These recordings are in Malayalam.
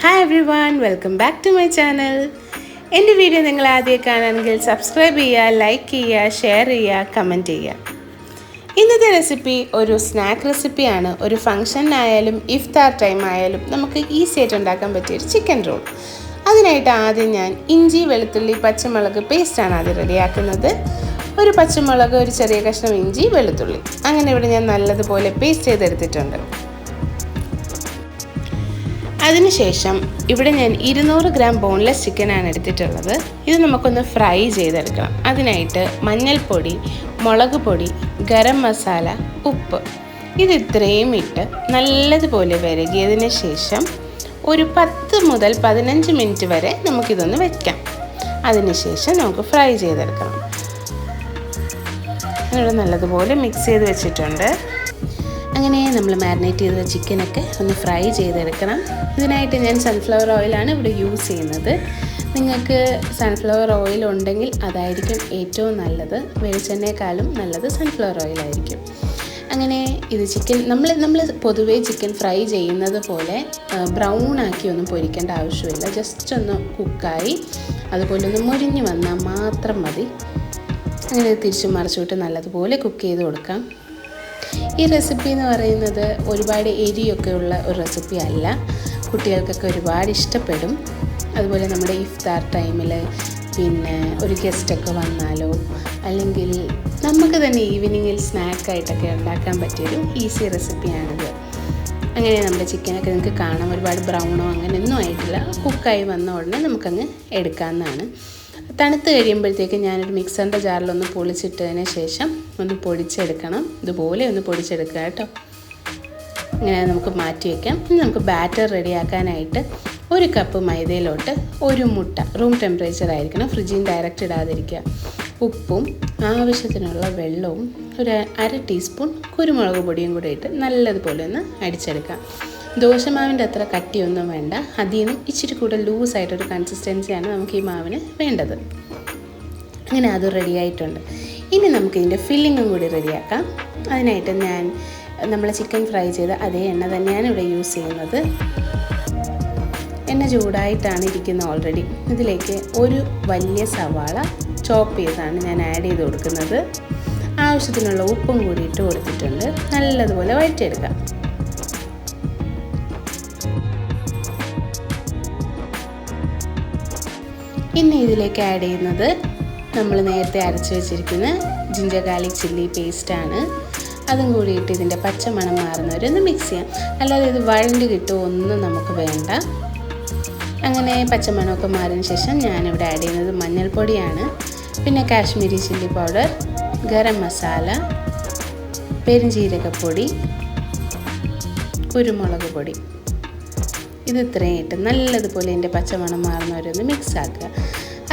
Hi everyone, welcome back to my channel. എൻ്റെ വീഡിയോ നിങ്ങൾ ആദ്യം കാണുകയാണെങ്കിൽ സബ്സ്ക്രൈബ് ചെയ്യുക, ലൈക്ക് ചെയ്യുക, ഷെയർ ചെയ്യുക, കമൻറ്റ് ചെയ്യുക. ഇന്നത്തെ റെസിപ്പി ഒരു സ്നാക്ക് റെസിപ്പിയാണ്. ഒരു ഫംഗ്ഷനായാലും ഇഫ്താർ ടൈം ആയാലും നമുക്ക് ഈസി ആയിട്ട് ഉണ്ടാക്കാൻ പറ്റിയൊരു ചിക്കൻ റോൾ. അതിനായിട്ട് ആദ്യം ഞാൻ ഇഞ്ചി, വെളുത്തുള്ളി, പച്ചമുളക് പേസ്റ്റാണ് ആദ്യം റെഡിയാക്കുന്നത്. ഒരു പച്ചമുളക്, ഒരു ചെറിയ കഷ്ണം ഇഞ്ചി, വെളുത്തുള്ളി, അങ്ങനെ ഇവിടെ ഞാൻ നല്ലതുപോലെ പേസ്റ്റ് ചെയ്തെടുത്തിട്ടുണ്ട്. അതിനുശേഷം ഇവിടെ ഞാൻ 200 ഗ്രാം ബോൺലെസ് ചിക്കനാണ് എടുത്തിട്ടുള്ളത്. ഇത് നമുക്കൊന്ന് ഫ്രൈ ചെയ്തെടുക്കണം. അതിനായിട്ട് മഞ്ഞൾപ്പൊടി, മുളക് പൊടി, ഗരം മസാല, ഉപ്പ്, ഇത് ഇത്രയും ഇട്ട് നല്ലതുപോലെ വരകിയതിന് ശേഷം ഒരു 10 മുതൽ 15 മിനിറ്റ് വരെ നമുക്കിതൊന്ന് വയ്ക്കാം. അതിനുശേഷം നമുക്ക് ഫ്രൈ ചെയ്തെടുക്കണം. ഇവിടെ നല്ലതുപോലെ മിക്സ് ചെയ്ത് വെച്ചിട്ടുണ്ട്. അങ്ങനെ നമ്മൾ മാരിനേറ്റ് ചെയ്ത ചിക്കനൊക്കെ ഒന്ന് ഫ്രൈ ചെയ്തെടുക്കണം. ഇതിനായിട്ട് ഞാൻ സൺഫ്ലവർ ഓയിലാണ് ഇവിടെ യൂസ് ചെയ്യുന്നത്. നിങ്ങൾക്ക് സൺഫ്ലവർ ഓയിൽ ഉണ്ടെങ്കിൽ അതായിരിക്കും ഏറ്റവും നല്ലത്. വെളിച്ചെണ്ണയെക്കാളും നല്ലത് സൺഫ്ലവർ ഓയിലായിരിക്കും. അങ്ങനെ ഇത് ചിക്കൻ നമ്മൾ പൊതുവേ ചിക്കൻ ഫ്രൈ ചെയ്യുന്നത് പോലെ ബ്രൗൺ ആക്കി ഒന്നും പൊരിക്കേണ്ട ആവശ്യമില്ല. ജസ്റ്റ് ഒന്ന് കുക്കായി അതുപോലെ ഒന്ന് മുരിഞ്ഞ് വന്നാൽ മാത്രം മതി. അങ്ങനെ തിരിച്ചു മറിച്ചിട്ട് നല്ലതുപോലെ കുക്ക് ചെയ്ത് കൊടുക്കാം. ഈ റെസിപ്പി എന്ന് പറയുന്നത് ഒരുപാട് എരിയൊക്കെ ഉള്ള ഒരു റെസിപ്പി അല്ല. കുട്ടികൾക്കൊക്കെ ഒരുപാട് ഇഷ്ടപ്പെടും. അതുപോലെ നമ്മുടെ ഇഫ്താർ ടൈമിൽ പിന്നെ ഒരു ഗസ്റ്റൊക്കെ വന്നാലോ അല്ലെങ്കിൽ നമുക്ക് തന്നെ ഈവനിങ്ങിൽ സ്നാക്കായിട്ടൊക്കെ ഉണ്ടാക്കാൻ പറ്റിയൊരു ഈസി റെസിപ്പിയാണിത്. അങ്ങനെ നമ്മുടെ ചിക്കനൊക്കെ നിങ്ങൾക്ക് കാണാം, ഒരുപാട് ബ്രൗണോ അങ്ങനെയൊന്നും ആയിട്ടില്ല. കുക്കായി വന്ന ഉടനെ നമുക്കങ്ങ് എടുക്കാവുന്നതാണ്. തണുത്ത് കഴിയുമ്പോഴത്തേക്ക് ഞാനൊരു മിക്സറിൻ്റെ ജാറിലൊന്ന് പൊളിച്ചിട്ടതിന് ശേഷം ഒന്ന് പൊടിച്ചെടുക്കണം. ഇതുപോലെ ഒന്ന് പൊടിച്ചെടുക്കുക കേട്ടോ. ഇങ്ങനെ നമുക്ക് മാറ്റി വയ്ക്കാം. ഇനി നമുക്ക് ബാറ്റർ റെഡിയാക്കാനായിട്ട് 1 കപ്പ് മൈദയിലോട്ട് 1 മുട്ട, റൂം ടെമ്പറേച്ചർ ആയിരിക്കണം, ഫ്രിഡ്ജിൽ ഡയറക്റ്റ് ഇടാതിരിക്കുക, ഉപ്പും ആവശ്യത്തിനുള്ള വെള്ളവും, ഒരു 1/2 ടീസ്പൂൺ കുരുമുളക് പൊടിയും കൂടെ ഇട്ട് നല്ലതുപോലെ ഒന്ന് അടിച്ചെടുക്കാം. ദോശമാവിൻ്റെ അത്ര കട്ടിയൊന്നും വേണ്ട. അതിൽ നിന്നും ഇച്ചിരി കൂടെ ലൂസായിട്ടൊരു കൺസിസ്റ്റൻസിയാണ് നമുക്ക് ഈ മാവിന് വേണ്ടത്. അങ്ങനെ അത് റെഡിയായിട്ടുണ്ട്. ഇനി നമുക്കിതിൻ്റെ ഫില്ലിങ്ങും കൂടി റെഡിയാക്കാം. അതിനായിട്ട് നമ്മൾ ചിക്കൻ ഫ്രൈ ചെയ്ത അതേ എണ്ണ തന്നെയാണ് ഇവിടെ യൂസ് ചെയ്യുന്നത്. എണ്ണ ചൂടായിട്ടാണ് ഇരിക്കുന്നത് ഓൾറെഡി. ഇതിലേക്ക് ഒരു വലിയ സവാള ചോപ്പ് ചെയ്താണ് ഞാൻ ആഡ് ചെയ്ത് കൊടുക്കുന്നത്. ആവശ്യത്തിനുള്ള ഉപ്പും കൂടി ഇട്ട് കൊടുത്തിട്ടുണ്ട്. നല്ലതുപോലെ വഴറ്റിയെടുക്കാം. ഇനി ഇതിലേക്ക് ആഡ് ചെയ്യുന്നത് നമ്മൾ നേരത്തെ അരച്ച് വെച്ചിരിക്കുന്ന ജിഞ്ചർ ഗാർലിക് ചില്ലി പേസ്റ്റാണ്. അതും കൂടിയിട്ട് ഇതിൻ്റെ പച്ചമണം മാറുന്നവരെ ഒന്ന് മിക്സ് ചെയ്യാം. അല്ലാതെ ഇത് വഴണ്ട് കിട്ടുമൊന്നും നമുക്ക് വേണ്ട. അങ്ങനെ പച്ചമണമൊക്കെ മാറിയതിന് ശേഷം ഞാനിവിടെ ആഡ് ചെയ്യുന്നത് മഞ്ഞൾപ്പൊടിയാണ്, പിന്നെ കാശ്മീരി ചില്ലി പൗഡർ, ഗരം മസാല, പെരുംജീരകപ്പൊടി, കുരുമുളക് പൊടി, ഇത് ഇത്രയും ഇട്ട് നല്ലതുപോലെ ഇതിൻ്റെ പച്ചമണം മാറുന്നവരൊന്ന് മിക്സ് ആക്കുക.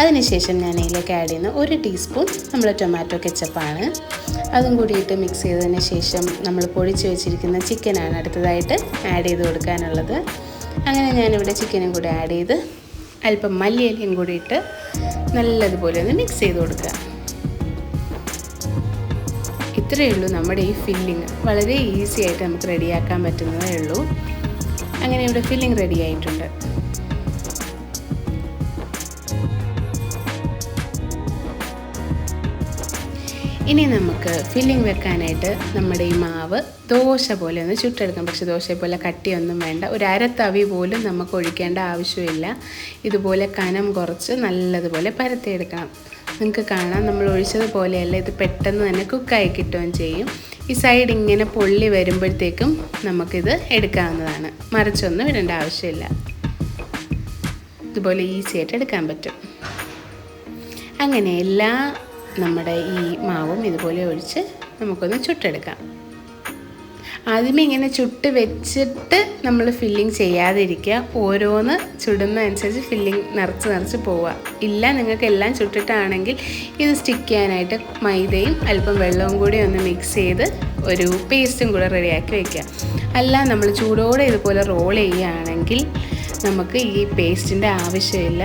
അതിനുശേഷം ഞാൻ ഇതിലേക്ക് ആഡ് ചെയ്യുന്ന 1 ടീസ്പൂൺ നമ്മൾ ടൊമാറ്റോ കെച്ചപ്പാണ്. അതും കൂടിയിട്ട് മിക്സ് ചെയ്തതിന് ശേഷം നമ്മൾ പൊടിച്ച് വെച്ചിരിക്കുന്ന ചിക്കനാണ് അടുത്തതായിട്ട് ആഡ് ചെയ്ത് കൊടുക്കാനുള്ളത്. അങ്ങനെ ഞാനിവിടെ ചിക്കനും കൂടി ആഡ് ചെയ്ത് അല്പം മല്ലിയിലയും കൂടി ഇട്ട് നല്ലതുപോലെ ഒന്ന് മിക്സ് ചെയ്ത് കൊടുക്കുക. ഇത്രയേ ഉള്ളൂ നമ്മുടെ ഈ ഫില്ലിങ്. വളരെ ഈസി ആയിട്ട് നമുക്ക് റെഡിയാക്കാൻ പറ്റുന്നതേ ഉള്ളൂ. അങ്ങനെ ഇവിടെ ഫില്ലിംഗ് റെഡി ആയിട്ടുണ്ട്. ഇനി നമുക്ക് ഫില്ലിംഗ് വെക്കാനായിട്ട് നമ്മുടെ ഈ മാവ് ദോശ പോലെ ഒന്ന് ചുട്ടെടുക്കാം. പക്ഷേ ദോശ പോലെ കട്ടിയൊന്നും വേണ്ട. ഒരു 1/2 തവി പോലും നമുക്ക് ഒഴിക്കേണ്ട ആവശ്യമില്ല. ഇതുപോലെ കനം കുറച്ച് നല്ലതുപോലെ പരത്തിയെടുക്കണം. നിങ്ങൾക്ക് കാണാം, നമ്മൾ ഒഴിച്ചതുപോലെയല്ല, ഇത് പെട്ടെന്ന് തന്നെ കുക്കായി കിട്ടുകയും ചെയ്യും. ഈ സൈഡ് ഇങ്ങനെ പൊള്ളി വരുമ്പോഴത്തേക്കും നമുക്കിത് എടുക്കാവുന്നതാണ്. മറിച്ചൊന്നും ഇടേണ്ട ആവശ്യമില്ല. ഇതുപോലെ ഈസി ആയിട്ട് എടുക്കാൻ പറ്റും. അങ്ങനെ എല്ലാ നമ്മുടെ ഈ മാവും ഇതുപോലെ ഒഴിച്ച് നമുക്കൊന്ന് ചുട്ടെടുക്കാം. ആദ്യമേ ഇങ്ങനെ ചുട്ട് വെച്ചിട്ട് നമ്മൾ ഫില്ലിങ് ചെയ്യാതിരിക്കുക. ഓരോന്ന് ചുടുന്നതനുസരിച്ച് ഫില്ലിങ് നിറച്ച് പോവുക. ഇല്ല, നിങ്ങൾക്ക് എല്ലാം ചുട്ടിട്ടാണെങ്കിൽ ഇത് സ്റ്റിക്ക് ചെയ്യാനായിട്ട് മൈദയും അല്പം വെള്ളവും കൂടി ഒന്ന് മിക്സ് ചെയ്ത് ഒരു പേസ്റ്റും കൂടെ റെഡിയാക്കി വയ്ക്കുക. അല്ല, നമ്മൾ ചൂടോടെ ഇതുപോലെ റോൾ ചെയ്യുകയാണെങ്കിൽ നമുക്ക് ഈ പേസ്റ്റിൻ്റെ ആവശ്യമില്ല.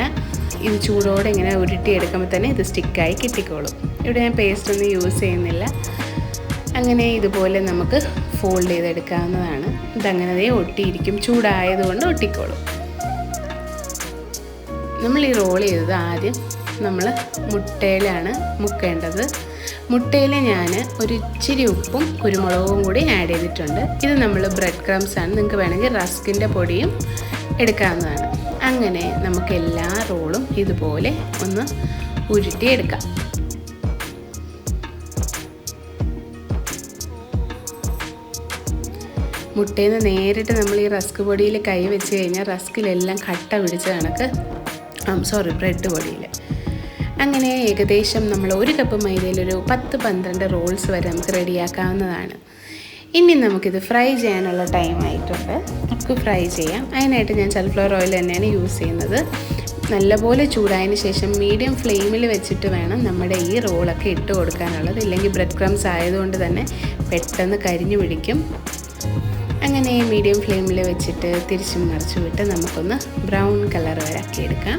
ഇത് ചൂടോടെ ഇങ്ങനെ ഉരുട്ടിയെടുക്കുമ്പോൾ തന്നെ ഇത് സ്റ്റിക്കായി കിട്ടിക്കോളും. ഇവിടെ ഞാൻ പേസ്റ്റൊന്നും യൂസ് ചെയ്യുന്നില്ല. അങ്ങനെ ഇതുപോലെ നമുക്ക് ഫോൾഡ് ചെയ്തെടുക്കാവുന്നതാണ്. ഇതങ്ങനെ ഒട്ടിയിരിക്കും, ചൂടായതുകൊണ്ട് ഒട്ടിക്കോളും. നമ്മൾ ഈ റോൾ ചെയ്തത് ആദ്യം നമ്മൾ മുട്ടയിലാണ് മുക്കേണ്ടത്. മുട്ടയിൽ ഞാൻ ഒരു ഇച്ചിരി ഉപ്പും കുരുമുളകും കൂടി ആഡ് ചെയ്തിട്ടുണ്ട്. ഇത് നമ്മൾ ബ്രെഡ് ക്രംസ് ആണ്. നിങ്ങൾക്ക് വേണമെങ്കിൽ റസ്കിൻ്റെ പൊടിയും എടുക്കാവുന്നതാണ്. അങ്ങനെ നമുക്ക് എല്ലാ റോളും ഇതുപോലെ ഒന്ന് ഉരുട്ടിയെടുക്കാം. മുട്ടയിൽ നിന്ന് നേരിട്ട് നമ്മൾ ഈ റസ്ക് പൊടിയിൽ കൈ വെച്ച് കഴിഞ്ഞാൽ റസ്കിലെല്ലാം കട്ട പിടിച്ച കണക്ക് ബ്രെഡ് പൊടിയിൽ. അങ്ങനെ ഏകദേശം നമ്മൾ 1 കപ്പ് മൈദയിൽ ഒരു 10-12 റോൾസ് വരെ നമുക്ക് റെഡിയാക്കാവുന്നതാണ്. ഇനി നമുക്കിത് ഫ്രൈ ചെയ്യാനുള്ള ടൈം ആയിട്ടുണ്ട്. നമുക്ക് ഫ്രൈ ചെയ്യാം. അതിനായിട്ട് ഞാൻ സൺഫ്ലവർ ഓയിൽ തന്നെയാണ് യൂസ് ചെയ്യുന്നത്. നല്ലപോലെ ചൂടായതിന് ശേഷം മീഡിയം ഫ്ലെയിമിൽ വെച്ചിട്ട് വേണം നമ്മുടെ ഈ റോളൊക്കെ ഇട്ട് കൊടുക്കാനുള്ളത്. ഇല്ലെങ്കിൽ ബ്രെഡ് ക്രംസ് ആയതുകൊണ്ട് തന്നെ പെട്ടെന്ന് കരിഞ്ഞു പിടിക്കും. അങ്ങനെ മീഡിയം ഫ്ലെയിമിൽ വെച്ചിട്ട് തിരിച്ചും മറിച്ചു വിട്ട് നമുക്കൊന്ന് ബ്രൗൺ കളർ വരെ ആക്കിയെടുക്കാം.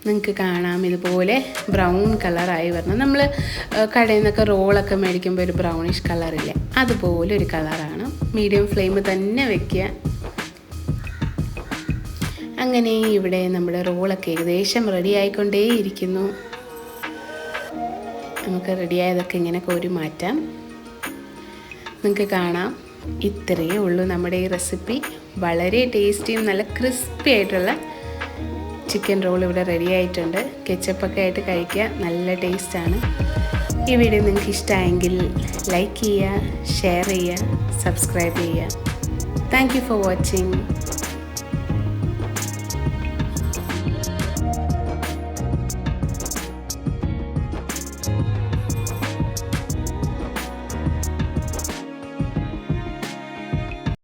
നിങ്ങൾക്ക് കാണാം ഇതുപോലെ ബ്രൗൺ കളറായി വരണം. നമ്മൾ കടയിൽ നിന്നൊക്കെ റോളൊക്കെ മേടിക്കുമ്പോൾ ഒരു ബ്രൗണിഷ് കളറില്ലേ, അതുപോലെ ഒരു കളറാണ്. മീഡിയം ഫ്ലെയിം തന്നെ വയ്ക്കുക. അങ്ങനെ ഇവിടെ നമ്മുടെ റോളൊക്കെ ഏകദേശം റെഡി ആയിക്കൊണ്ടേയിരിക്കുന്നു. നമുക്ക് റെഡിയായതൊക്കെ ഇങ്ങനെ കോരി മാറ്റാം. നിങ്ങൾക്ക് കാണാം ഇത്രയേ ഉള്ളൂ നമ്മുടെ ഈ റെസിപ്പി. വളരെ ടേസ്റ്റിയും നല്ല ക്രിസ്പി ആയിട്ടുള്ള ചിക്കൻ റോൾ ഇവിടെ റെഡി ആയിട്ടുണ്ട്. കെച്ചപ്പൊക്കെ ആയിട്ട് കഴിക്കുക, നല്ല ടേസ്റ്റാണ്. ഈ വീഡിയോ നിങ്ങൾക്ക് ഇഷ്ടമായെങ്കിൽ ലൈക്ക് ചെയ്യുക, ഷെയർ ചെയ്യുക, സബ്സ്ക്രൈബ് ചെയ്യുക. Thank you for watching.